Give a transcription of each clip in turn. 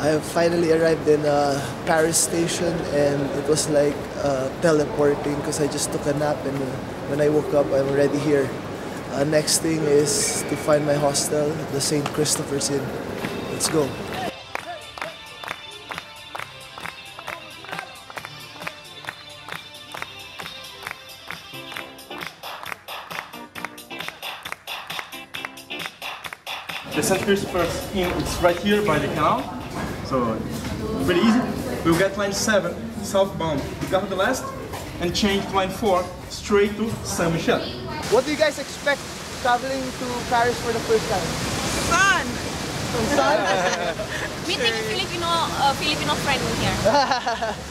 I finally arrived in Paris station, and it was like teleporting because I just took a nap, and when I woke up I'm already here. Next thing is to find my hostel, the St. Christopher's Inn. Let's go. The St. Christopher's Inn is right here by the canal, so pretty easy. We'll get line 7 southbound to Gare de l'Est and change to line 4 straight to Saint-Michel. What do you guys expect traveling to Paris for the first time? Fun! Sun? Meeting Filipino friend here.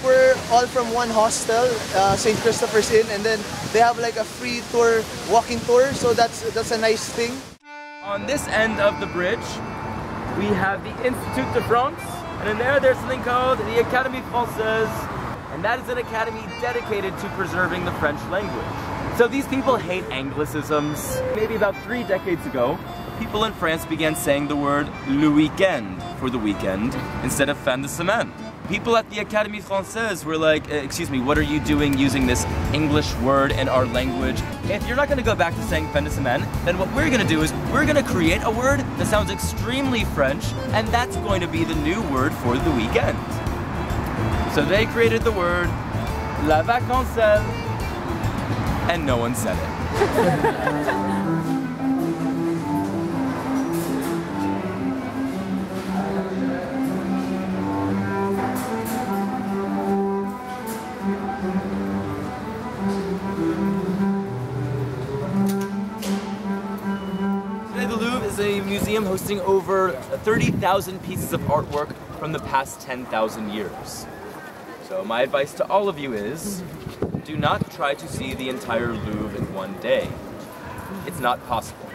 We're all from one hostel, St. Christopher's Inn, and then they have like a free tour, walking tour, so that's a nice thing. On this end of the bridge, we have the Institut de France, and in there's something called the Académie Française, and that is an academy dedicated to preserving the French language. So these people hate Anglicisms. Maybe about 3 decades ago, people in France began saying the word le weekend for the weekend instead of fin de semaine. People at the Académie Française were like, excuse me, what are you doing using this English word in our language? If you're not going to go back to saying fin de semaine, then what we're going to do is we're going to create a word that sounds extremely French, and that's going to be the new word for the weekend. So they created the word la vacancelle, and no one said it. A museum hosting over 30,000 pieces of artwork from the past 10,000 years. So my advice to all of you is, do not try to see the entire Louvre in one day. It's not possible.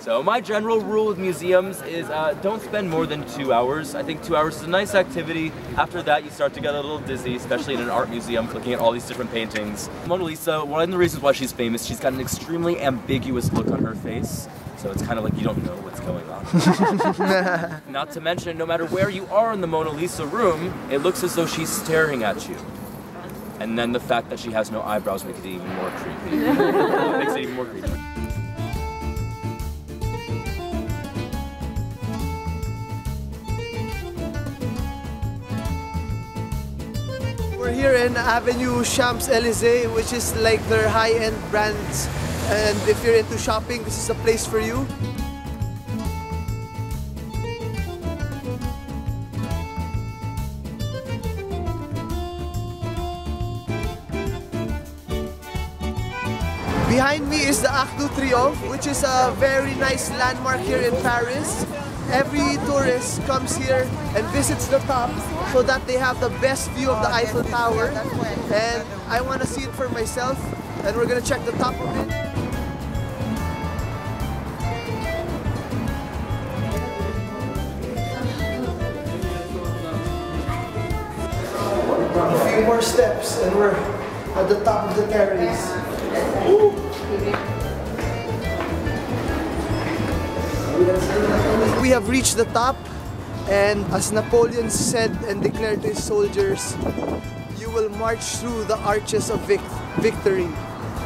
So my general rule with museums is don't spend more than 2 hours. I think 2 hours is a nice activity. After that you start to get a little dizzy, especially in an art museum, looking at all these different paintings. Mona Lisa, one of the reasons why she's famous, she's got an extremely ambiguous look on her face. So it's kind of like you don't know what's going on. Not to mention, no matter where you are in the Mona Lisa room, it looks as though she's staring at you. And then the fact that she has no eyebrows makes it even more creepy. Makes it even more creepy. We're here in Avenue Champs-Élysées, which is like their high-end brands. And if you're into shopping, this is a place for you. Behind me is the Arc de Triomphe, which is a very nice landmark here in Paris. Every tourist comes here and visits the top so that they have the best view of the Eiffel Tower. And I want to see it for myself, and we're going to check the top of it. A few more steps and we're at the top of the terrace. We have reached the top, and as Napoleon said and declared to his soldiers, you will march through the arches of victory.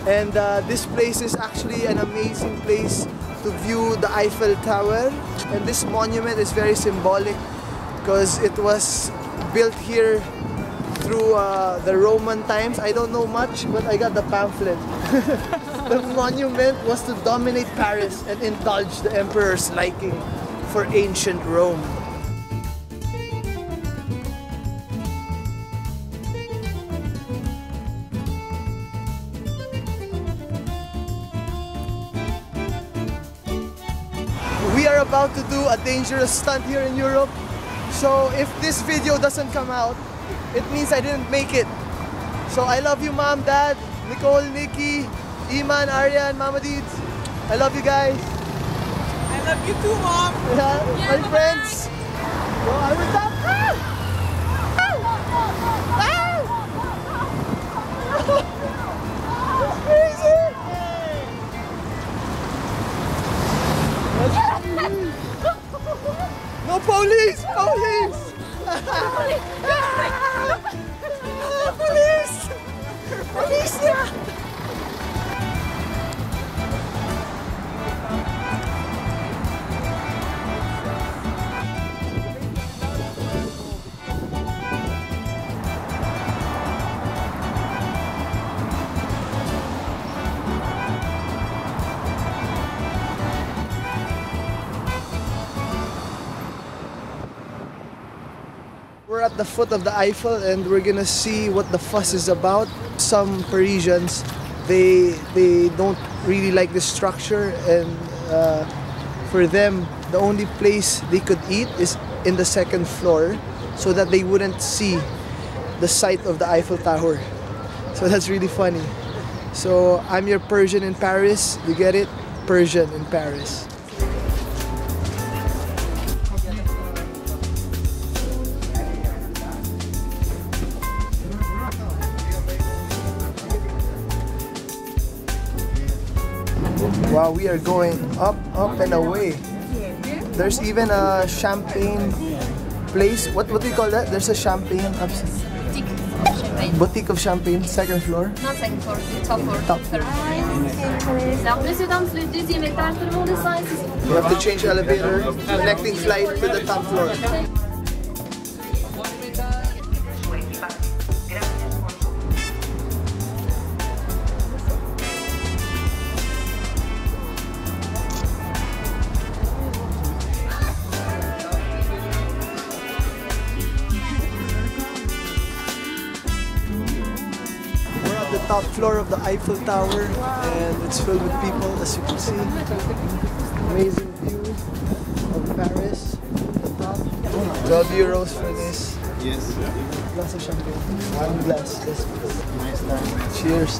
And this place is actually an amazing place to view the Eiffel Tower. And this monument is very symbolic because it was built here through the Roman times. I don't know much, but I got the pamphlet. The monument was to dominate Paris and indulge the emperor's liking for ancient Rome. We are about to do a dangerous stunt here in Europe. So if this video doesn't come out, it means I didn't make it. So I love you, Mom, Dad, Nicole, Nikki, Iman, Arya, and Mama Deeds. I love you guys. I love you too, Mom. Yeah, my friends. Go, I will stop. That's crazy. No, police! Police! Police! Police na! We're at the foot of the Eiffel and we're gonna see what the fuss is about. Some Parisians, they don't really like the structure, and for them, the only place they could eat is in the second floor so that they wouldn't see the sight of the Eiffel Tower. So that's really funny. So I'm your Persian in Paris, you get it? Persian in Paris. Wow, we are going up, up and away. There's even a champagne place. What do you call that? There's a champagne upstairs. Boutique of champagne, second floor. Non, second floor, top floor. Top. Alors, messieurs, dames, le deuxième étage, tout le monde descend ici. You have to change elevator, connecting flight to the top floor. Top floor of the Eiffel Tower, and it's filled with people, as you can see. Amazing view of Paris. The top. 12 euros for this. Yes. Glass of champagne. One glass. Nice time. Cheers.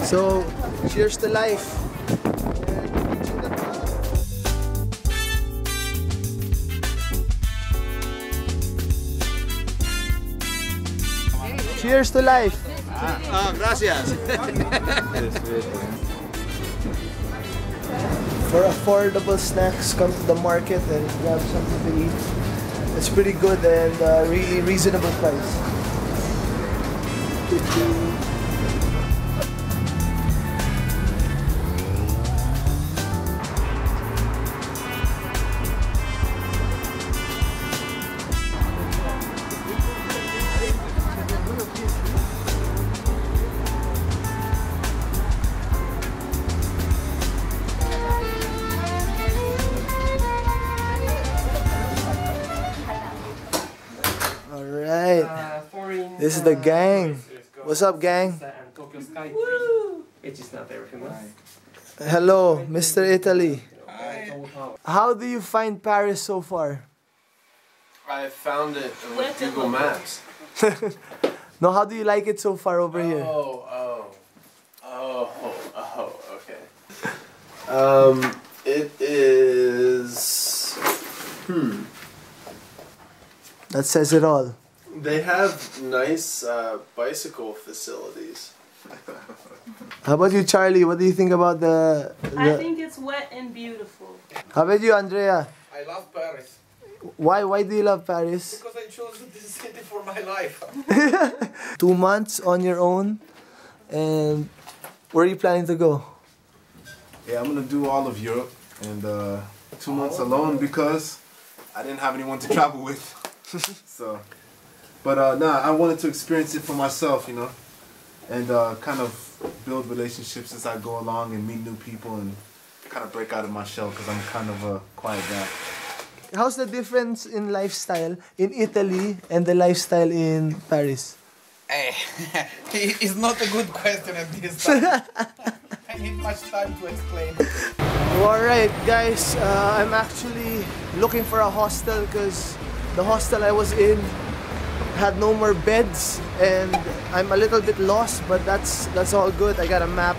So, cheers to life. Cheers to life. Gracias. For affordable snacks, come to the market and grab something to eat. It's pretty good and really reasonable price. This is the gang. What's up, gang? Hello, Mr. Italy. How do you find Paris so far? I found it with Google Maps. No, how do you like it so far over here? Okay. It is... That says it all. They have nice bicycle facilities. How about you, Charlie? What do you think about the... I think it's wet and beautiful. How about you, Andrea? I love Paris. Why do you love Paris? Because I chose this city for my life. 2 months on your own, and where are you planning to go? Yeah, I'm gonna do all of Europe, and 2 months alone because I didn't have anyone to travel with. So, but I wanted to experience it for myself, you know, and kind of build relationships as I go along and meet new people and kind of break out of my shell because I'm kind of a quiet guy. How's the difference in lifestyle in Italy and the lifestyle in Paris? It's not a good question at this time. I need much time to explain. Alright guys, I'm actually looking for a hostel because the hostel I was in had no more beds and I'm a little bit lost, but that's all good. I got a map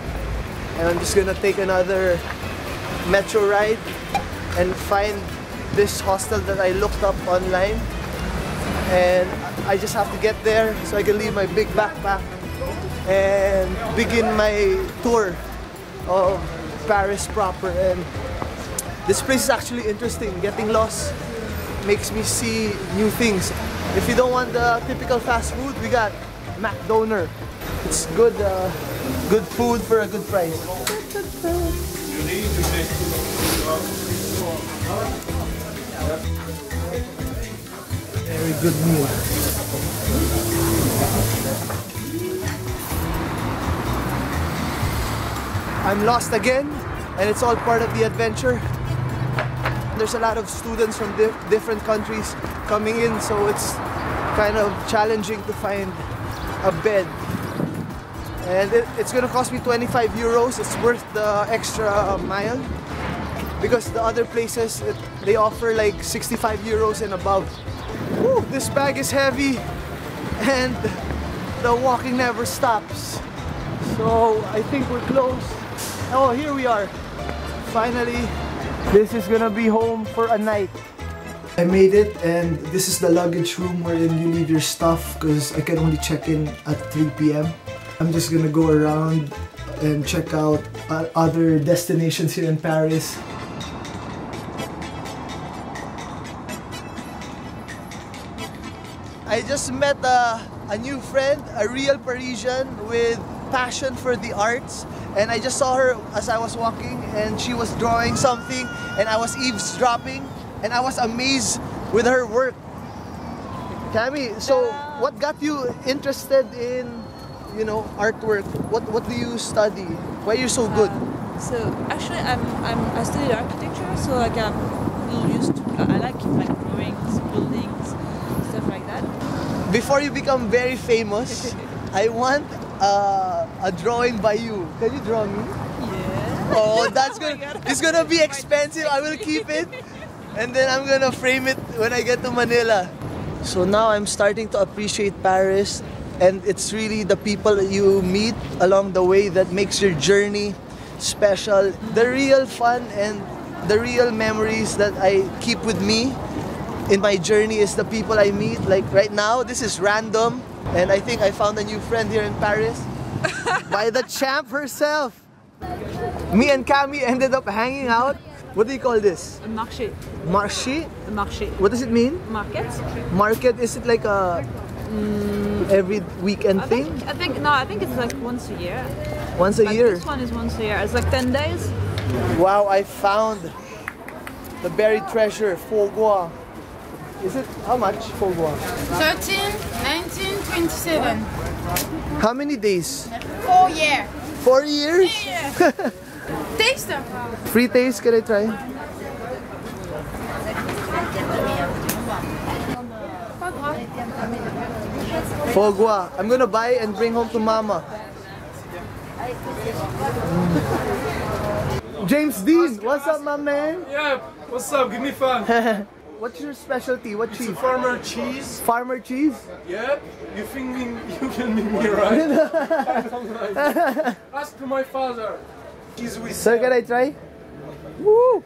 and I'm just gonna take another metro ride and find this hostel that I looked up online, and I just have to get there so I can leave my big backpack and begin my tour of Paris proper. And this place is actually interesting. Getting lost makes me see new things. If you don't want the typical fast food, we got McDonald's. It's good, good food for a good price. Very good meal. I'm lost again, and it's all part of the adventure. There's a lot of students from different countries coming in, so it's kind of challenging to find a bed. And it's gonna cost me 25 euros. It's worth the extra mile because the other places they offer like 65 euros and above. Woo, this bag is heavy and the walking never stops. So I think we're close. Oh, here we are. Finally, this is gonna be home for a night. I made it, and this is the luggage room wherein you leave your stuff because I can only check in at 3 p.m. I'm just gonna go around and check out other destinations here in Paris. I just met a new friend, a real Parisian with passion for the arts, and I just saw her as I was walking and she was drawing something and I was eavesdropping and I was amazed with her work. Cami, so what got you interested in, you know, artwork? What do you study? Why are you so good? So actually I studied architecture, so like I'm used to, I like drawings, buildings, stuff like that. Before you become very famous, I want a drawing by you. Can you draw me? Yeah. Oh, that's good. It's gonna be expensive. I will keep it, and then I'm gonna frame it when I get to Manila. So now I'm starting to appreciate Paris, and it's really the people that you meet along the way that makes your journey special. The real fun and the real memories that I keep with me in my journey is the people I meet. Like right now, this is random, and I think I found a new friend here in Paris by the champ herself. Me and Cami ended up hanging out. What do you call this? A marché. Marché? A marché. What does it mean? Market. Market, is it like a every weekend thing? I think it's like once a year. Once a year? This one is once a year. It's like 10 days. Wow, I found the buried treasure, foie. Is it, how much foie? 13, 19, 27. How many days? 4 years. 4 years? Yeah. Taste them. Free taste, can I try? Foie gras. I'm gonna buy and bring home to Mama. James Dean, what's up, my man? Yeah, what's up? Give me five. What's your specialty? What cheese? It's a farmer cheese. Farmer cheese? Yep. You think you can meet me, right? I don't like. Ask to my father. Cheese with. Sir, can I try? Woo!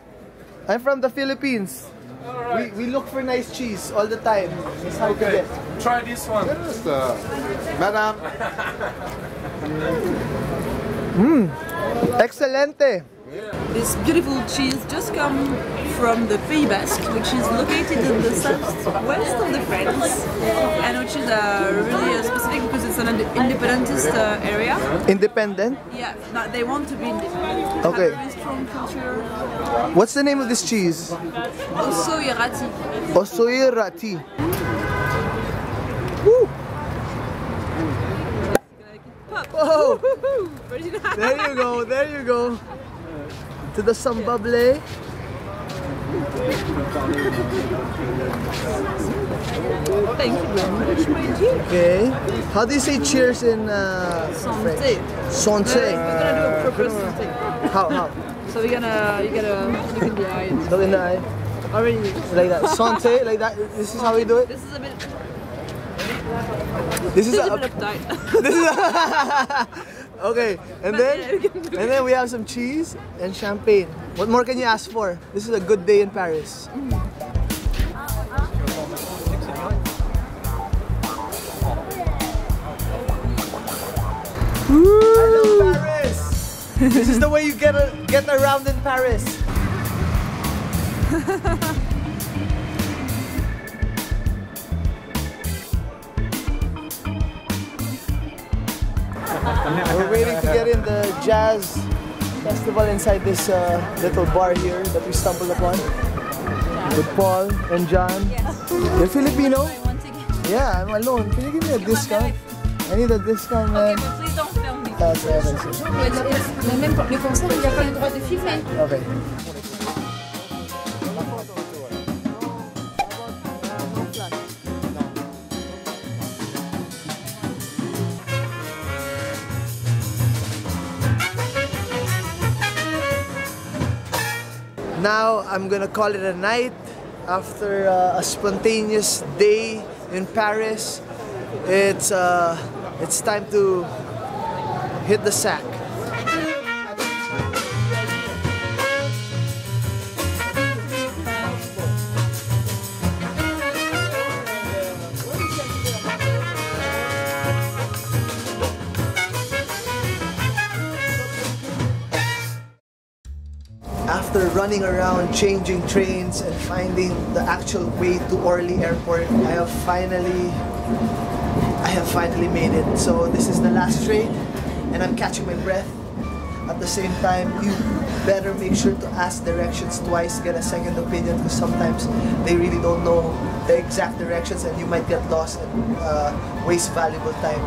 I'm from the Philippines. All right. We look for nice cheese all the time. It's hard to get. Try this one. Yes, madam. Excelente. This beautiful cheese just comes from the Pays Basque, which is located in the southwest of the France, and which is really specific because it's an independentist area. Independent? Yeah, they want to be independent. Okay. Have a very strong culture. What's the name of this cheese? Ossoirati. Ossoirati. Woo! Oh! There you go, there you go. To the sambable. Thank you very much, my dear. Okay. How do you say cheers in Santé. Santé. We're gonna do a proper santé. How? So you can look in the eye. Look in the eye. Already. Like that. Santé, like that. This is how we do it? This is a bit. This is a bit uptight. This is okay, and then we have some cheese and champagne. What more can you ask for? This is a good day in Paris. I love Paris. This is the way you get around in Paris. We're waiting to get in the jazz festival inside this little bar here that we stumbled upon with Paul and John. You're Filipino? Yeah, I'm alone. Can you give me a discount? I need a discount, man. Okay, but please don't film me. That's right. Même le concert, il n'y a pas le droit de filmer. Okay. Now I'm gonna call it a night after a spontaneous day in Paris. It's time to hit the sack. After running around, changing trains, and finding the actual way to Orly Airport, I have finally made it. So this is the last train, and I'm catching my breath. At the same time, you better make sure to ask directions twice, get a second opinion, because sometimes they really don't know the exact directions, and you might get lost and waste valuable time.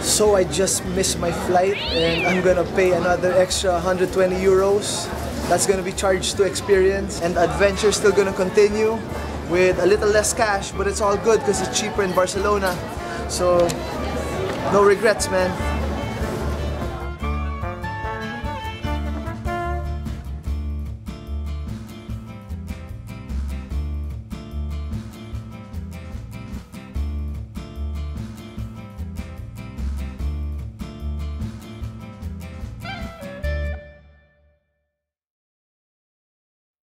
So I just missed my flight, and I'm gonna pay another extra 120 euros. That's gonna be charged to experience, and adventure still gonna continue with a little less cash, but it's all good because it's cheaper in Barcelona. So no regrets, man.